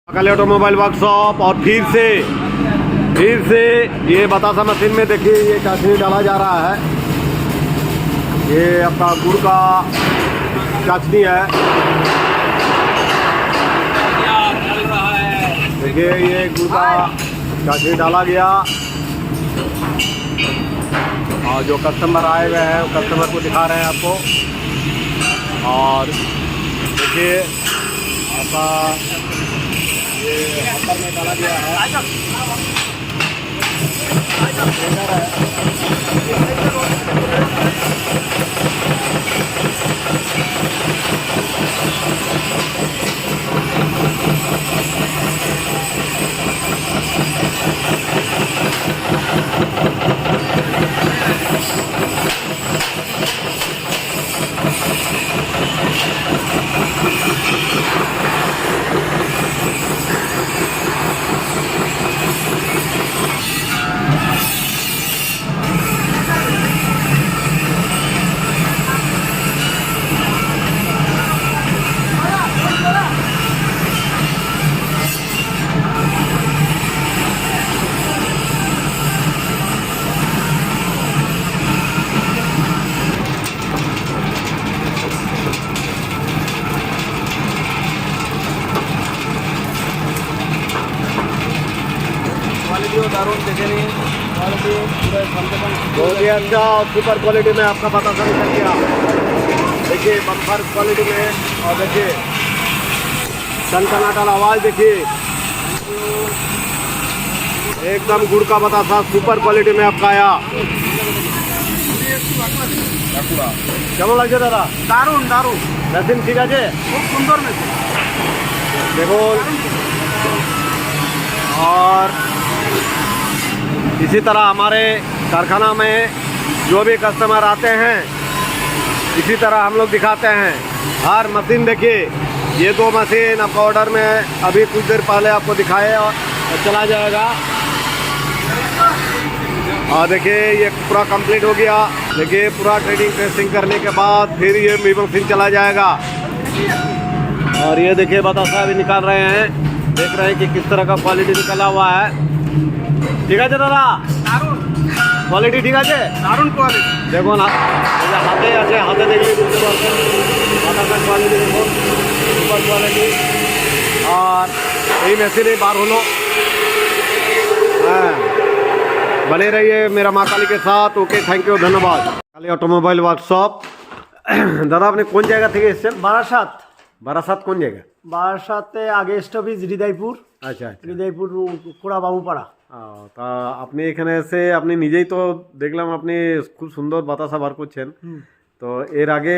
Mahakali automobile workshop और फिर से ये बतासा मशीन में देखिए ये चाशनी डाला जा रहा है। ये आपका गुड़ का चाशनी है। देखिए ये गुड़ का चाशनी डाला गया और जो कस्टमर आए हुए हैं कस्टमर को दिखा रहे हैं आपको। और देखिए आपका ये हॉपर में डाला गया है। दारुण देखे नहीं क्वालिटी पूरा बहुत ही अच्छा और सुपर क्वालिटी में आपका पता चल गया। देखिए बम्पर क्वालिटी में और देखिए टन आवाज़ देखिए एकदम गुड़ का बतासा सुपर क्वालिटी में आपका आया। কেমন লাগছে দাদা? দারুণ দারুণ মেশিন ঠিক আছে, খুব সুন্দর মেশিন দেখুন। और इसी तरह हमारे कारखाना में जो भी कस्टमर आते हैं इसी तरह हम लोग दिखाते हैं। हर मशीन देखिए ये दो मशीन आपका ऑर्डर में अभी कुछ देर पहले आपको दिखाए और चला जाएगा। और देखिए ये पूरा कंप्लीट हो गया। देखिए पूरा ट्रेडिंग टेस्टिंग करने के बाद फिर ये मशीन चला जाएगा। और ये देखिए बतासा अभी निकाल रहे हैं, देख रहे हैं कि किस तरह का क्वालिटी निकला हुआ है। ঠিক আছে দাদা? দারুণ কোয়ালিটি, ঠিক আছে, দারুণ কোয়ালিটি। দেখুন হাতে আছে, হাতে দেখলে বুঝতে পারছেন বাতাসার কোয়ালিটি দেখুন, সুপার কোয়ালিটি। আর এই মেশিনে বার হলো। হ্যাঁ बने रहिए मेरा महाकाली के साथ। ओके थैंक यू, धन्यवाद। काली ऑटोमोबाइल वर्कशॉप। দাদা আপনি কোন জায়গা থেকে এসেছেন? বারাসাত। বারাসাত কোন জায়গা? বারাসাতে আগে স্টপেজ হৃদয়পুর। আচ্ছা হৃদয়পুর কোড়া বাবুপাড়া। তা আপনি এখানে এসে আপনি নিজেই তো দেখলাম আপনি খুব সুন্দর বাতাসা বার করছেন। তো এর আগে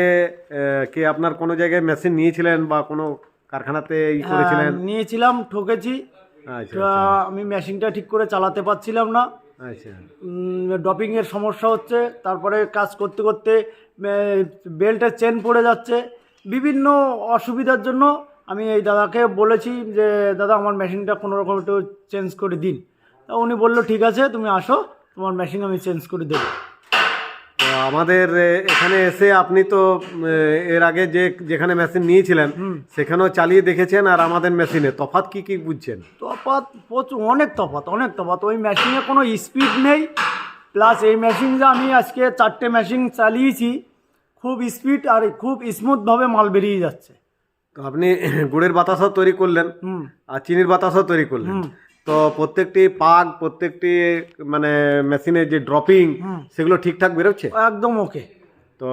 কি আপনার কোনো জায়গায় মেশিন নিয়েছিলেন বা কোনো কারখানাতে করেছিলেন? নিয়েছিলাম, ঠকেছি। আচ্ছা আমি মেশিনটা ঠিক করে চালাতে পারছিলাম না। আচ্ছা ড্রপিংয়ের সমস্যা হচ্ছে, তারপরে কাজ করতে করতে বেল্টের চেন পড়ে যাচ্ছে, বিভিন্ন অসুবিধার জন্য আমি এই দাদাকে বলেছি যে দাদা আমার মেশিনটা কোনোরকম একটু চেঞ্জ করে দিন। তা উনি বললো ঠিক আছে তুমি আসো, তোমার মেশিন আমি চেঞ্জ করে দেবো। তো আমাদের এখানে এসে আপনি তো এর আগে যেখানে মেশিন নিয়েছিলেন সেখানেও চালিয়ে দেখেছেন, আর আমাদের মেশিনে তফাৎ কি বুঝছেন? তফাৎ প্রচুর, অনেক তফাৎ। ওই মেশিনে কোনো স্পিড নেই, প্লাস এই মেশিন যে আমি আজকে 4টে মেশিন চালিয়েছি খুব স্পিড আর খুব স্মুথভাবে মাল বেরিয়ে যাচ্ছে। তো আপনি গুড়ের বাতাসা তৈরি করলেন আর চিনির বাতাসা তৈরি করলেন, তো প্রত্যেকটি পাক প্রত্যেকটি মানে মেশিনের যে ড্রপিং সেগুলো ঠিকঠাক বেরোচ্ছে? একদম ওকে। তো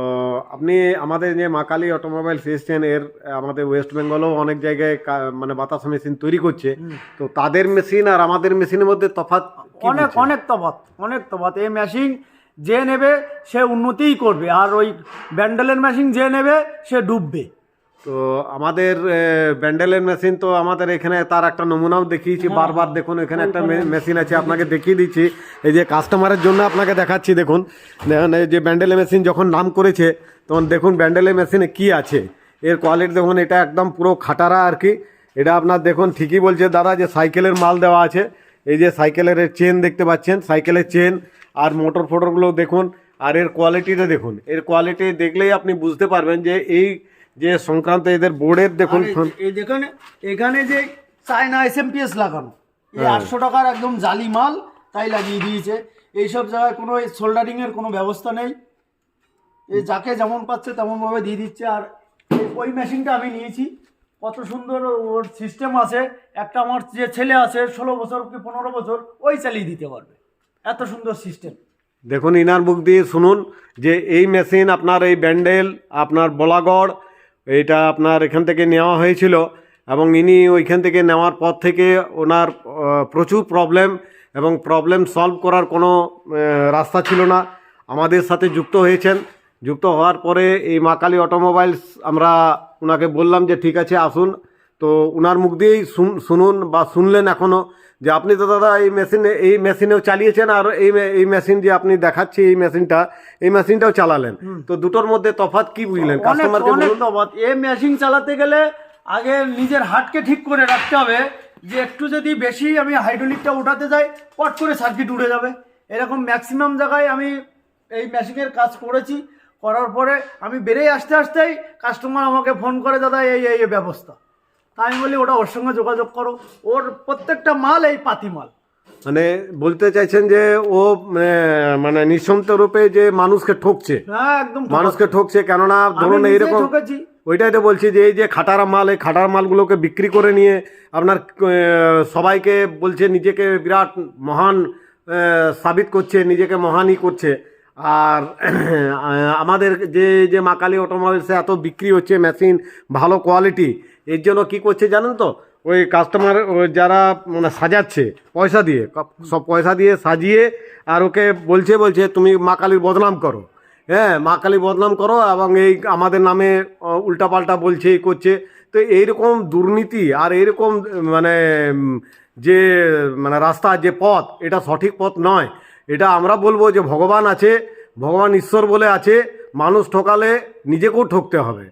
আপনি আমাদের যে মাকালি অটোমোবাইল এসেছেন, এর আমাদের ওয়েস্ট বেঙ্গলেও অনেক জায়গায় মানে বাতাসা মেশিন তৈরি করছে, তো তাদের মেশিন আর আমাদের মেশিনের মধ্যে তফাৎ? অনেক তফাৎ। এই মেশিন যে নেবে সে উন্নতিই করবে, আর ওই ব্যান্ডেলের মেশিন যে নেবে সে ডুববে। তো আমাদের ব্যান্ডেলের মেশিন তো আমাদের এখানে তার একটা নমুনাও দেখিয়েছি বারবার। দেখুন এখানে একটা মেশিন আছে, আপনাকে দেখিয়ে দিচ্ছি, এই যে কাস্টমারের জন্য আপনাকে দেখাচ্ছি। দেখুন এই যে ব্যান্ডেলের মেশিন যখন নাম করেছে তখন দেখুন ব্যান্ডেলের মেশিনে কি আছে, এর কোয়ালিটি দেখুন। এটা একদম পুরো খাটারা আর কি। এটা আপনার দেখুন ঠিকই বলছে দাদা যে সাইকেলের মাল দেওয়া আছে। এই যে সাইকেলের চেন দেখতে পাচ্ছেন, সাইকেলের চেন আর মোটর ফোটরগুলো দেখুন, আর এর কোয়ালিটিটা দেখুন। এর কোয়ালিটি দেখলেই আপনি বুঝতে পারবেন যে এই যে সংক্রান্ত এদের বোর্ডের দেখুন, এই দেখুন এখানে যে চায়না SMPS লাগানো, এই 800 টাকার একদম জালি মাল, তাই লাগিয়ে দিয়েছে। এইসব জায়গায় কোনো সোল্ডারিংয়ের কোনো ব্যবস্থা নেই, এই যাকে যেমন পাচ্ছে তেমনভাবে দিয়ে দিচ্ছে। আর ওই মেশিনটা আমি নিয়েছি, কত সুন্দর ওর সিস্টেম আছে। একটা আমার যে ছেলে আছে 16 বছর কি 15 বছর, ওই চালিয়ে দিতে পারবে, এত সুন্দর সিস্টেম। দেখুন ইনার মুখ দিয়ে শুনুন যে এই মেশিন আপনার এই ব্যান্ডেল আপনার বলাগড় এইটা আপনার এখান থেকে নেওয়া হয়েছিল, এবং ইনি ওইখান থেকে নেওয়ার পর থেকে ওনার প্রচুর প্রবলেম, এবং প্রবলেম সলভ করার কোনো রাস্তা ছিল না। আমাদের সাথে যুক্ত হয়েছেন, যুক্ত হওয়ার পরে এই মা কালী অটোমোবাইলস আমরা ওনাকে বললাম যে ঠিক আছে আসুন। তো ওনার মুখ দিয়েই শুনুন বা শুনলেন এখনও যে আপনি তো দাদা এই মেশিনেও চালিয়েছেন, আর এই মেশিন যে আপনি দেখাচ্ছি এই মেশিনটাও চালালেন, তো দুটোর মধ্যে তফাৎ কি বুঝলেন কাস্টমারকে বলুন। তফাৎ, এই মেশিন চালাতে গেলে আগে নিজের হাতকে ঠিক করে রাখতে হবে, যে একটু যদি বেশি আমি হাইড্রোলিকটা উঠাতে যাই পট করে সার্কিট উড়ে যাবে। এরকম ম্যাক্সিমাম জায়গায় আমি এই মেশিনের কাজ করেছি, করার পরে আমি বেরিয়ে আসতেই কাস্টমার আমাকে ফোন করে, দাদা এই ব্যবস্থা। তাই আমি বলি ওটা ওর সঙ্গে যোগাযোগ করো, ওর প্রত্যেকটা মাল এই পাতি মাল। মানে বলতে চাইছেন যে ও মানে নিঃসন্দেহ রূপে যে মানুষকে ঠকছে, হ্যাঁ একদম মানুষকে ঠকছে। কেননা ধরুন এইরকম, ওইটাই তো বলছি যে এই যে খাটারা মাল, এই খাটার মালগুলোকে বিক্রি করে নিয়ে আপনার সবাইকে বলছে নিজেকে বিরাট মহান সাবিত করছে, নিজেকে মহানই করছে। আর আমাদের যে মা কালী অটোমোবাইলসে এত বিক্রি হচ্ছে মেশিন ভালো কোয়ালিটি, এর জন্য কী করছে জানেন তো, ওই কাস্টমার যারা মানে সাজাচ্ছে পয়সা দিয়ে, সব পয়সা দিয়ে সাজিয়ে আর ওকে বলছে তুমি মা কালীর বদনাম করো, হ্যাঁ মা কালী বদনাম করো, এবং এই আমাদের নামে উল্টাপাল্টা বলছে এই করছে। তো এইরকম দুর্নীতি আর এইরকম মানে যে মানে রাস্তা যে পথ, এটা সঠিক পথ নয়। এটা আমরা বলবো যে ভগবান আছে, ভগবান ঈশ্বর বলে আছে, মানুষ ঠকালে নিজেকেও ঠকতে হবে,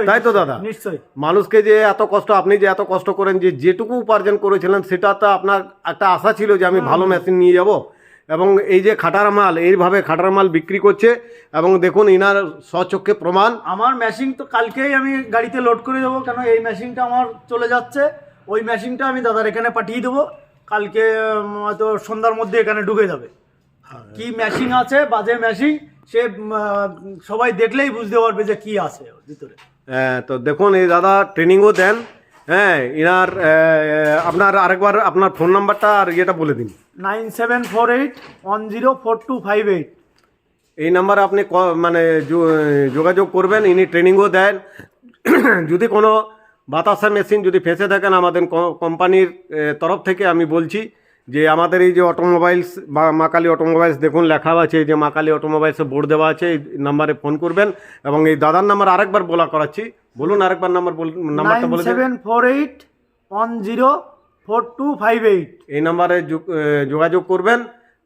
তাই তো দাদা? নিশ্চয়ই। মানুষকে যে এত কষ্ট, আপনি যে এত কষ্ট করেন, যে যেটুকু উপার্জন করেছিলেন সেটা তো আপনার একটা আশা ছিল যে আমি ভালো মেশিন নিয়ে যাব, এবং এই যে খাটার মাল, এইভাবে খাটার মাল বিক্রি করছে। এবং দেখুন ইনার স্বচক্ষে প্রমাণ। আমার মেশিন তো কালকেই আমি গাড়িতে লোড করে দেবো, কেন এই মেশিনটা আমার চলে যাচ্ছে, ওই মেশিনটা আমি দাদার এখানে পাঠিয়ে দেবো, কালকে হয়তো সন্ধ্যার মধ্যে এখানে ঢুকে যাবে। কি মেশিন আছে, বাজে মেশিন, সে সবাই দেখলেই বুঝতে পারবে যে কি আছে ওর ভিতরে। হ্যাঁ, তো দেখুন এই দাদা ট্রেনিংও দেন। হ্যাঁ, ইনার আপনার আরেকবার আপনার ফোন নাম্বারটা আর ইয়েটা বলে দিন। 9748104258। এই নাম্বারে আপনি মানে যোগাযোগ করবেন, ইনি ট্রেনিংও দেন। যদি কোনো বাতাসা মেশিন যদি ফেঁসে থাকেন, আমাদের কোম্পানির তরফ থেকে আমি বলছি যে আমাদের এই যে অটোমোবাইলস বা মা কালী অটোমোবাইলস দেখুন লেখা আছে, এই যে মা কালী অটোমোবাইলসে বোর্ড দেওয়া আছে, এই নাম্বারে ফোন করবেন। এবং এই দাদার নাম্বার আরেকবার করাচ্ছি, বলুন আরেকবার নাম্বারটা বলে দিন। 9748104258। এই নাম্বারে যোগাযোগ করবেন।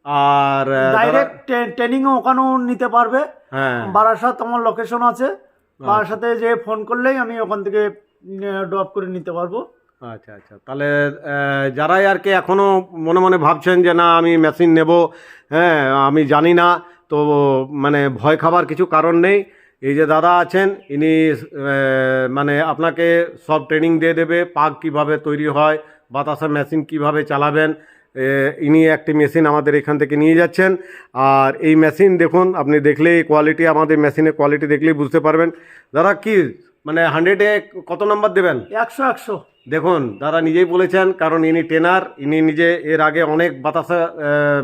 আর ডাইরেক্ট ট্রেনিংও ওখানেও নিতে পারবে। হ্যাঁ, বারাসাত আমার লোকেশন আছে, বারাসাতে যে ফোন করলেই আমি ওখান থেকে ড্রপ করে নিতে পারবো। আচ্ছা আচ্ছা, তাহলে যারাই আর কি এখনও মনে মনে ভাবছেন যে না আমি মেশিন নেব, হ্যাঁ আমি জানি না, তো মানে ভয় খাবার কিছু কারণ নেই। এই যে দাদা আছেন, ইনি মানে আপনাকে সব ট্রেনিং দিয়ে দেবে, পাক কিভাবে তৈরি হয়, বাতাসা মেশিন কিভাবে চালাবেন। ইনি একটি মেশিন আমাদের এখান থেকে নিয়ে যাচ্ছেন। আর এই মেশিন দেখুন, আপনি দেখলেই কোয়ালিটি, আমাদের মেশিনের কোয়ালিটি দেখলেই বুঝতে পারবেন। দাদা কি মানে 100-এ কত নাম্বার দেবেন? 100। দেখুন দাদা নিজেই বলেছেন, কারণ ইনি ট্রেনার, ইনি নিজে এর আগে অনেক বাতাসা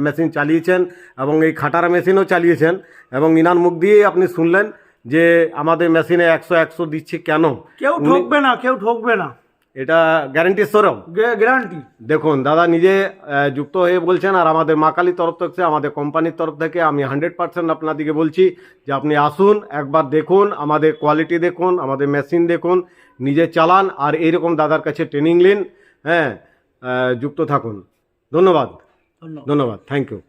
মেশিন চালিয়েছেন এবং এই খাটারা মেশিনও চালিয়েছেন, এবং ইনার মুখ দিয়েই আপনি শুনলেন যে আমাদের মেশিনে 100 দিচ্ছে কেন। কেউ ঠকবে না, কেউ ঠকবে না, এটা গ্যারান্টি স্বরূপ, গ্যারান্টি। দেখুন দাদা নিজে যুক্ত হয়ে বলছেন, আর আমাদের মা কালীর তরফ থেকে, আমাদের কোম্পানির তরফ থেকে আমি 100% আপনাদেরকে বলছি যে আপনি আসুন, একবার দেখুন, আমাদের কোয়ালিটি দেখুন, আমাদের মেশিন দেখুন, নিজে চালান, আর এইরকম দাদার কাছে ট্রেনিং নিন। হ্যাঁ, যুক্ত থাকুন। ধন্যবাদ, থ্যাংক ইউ।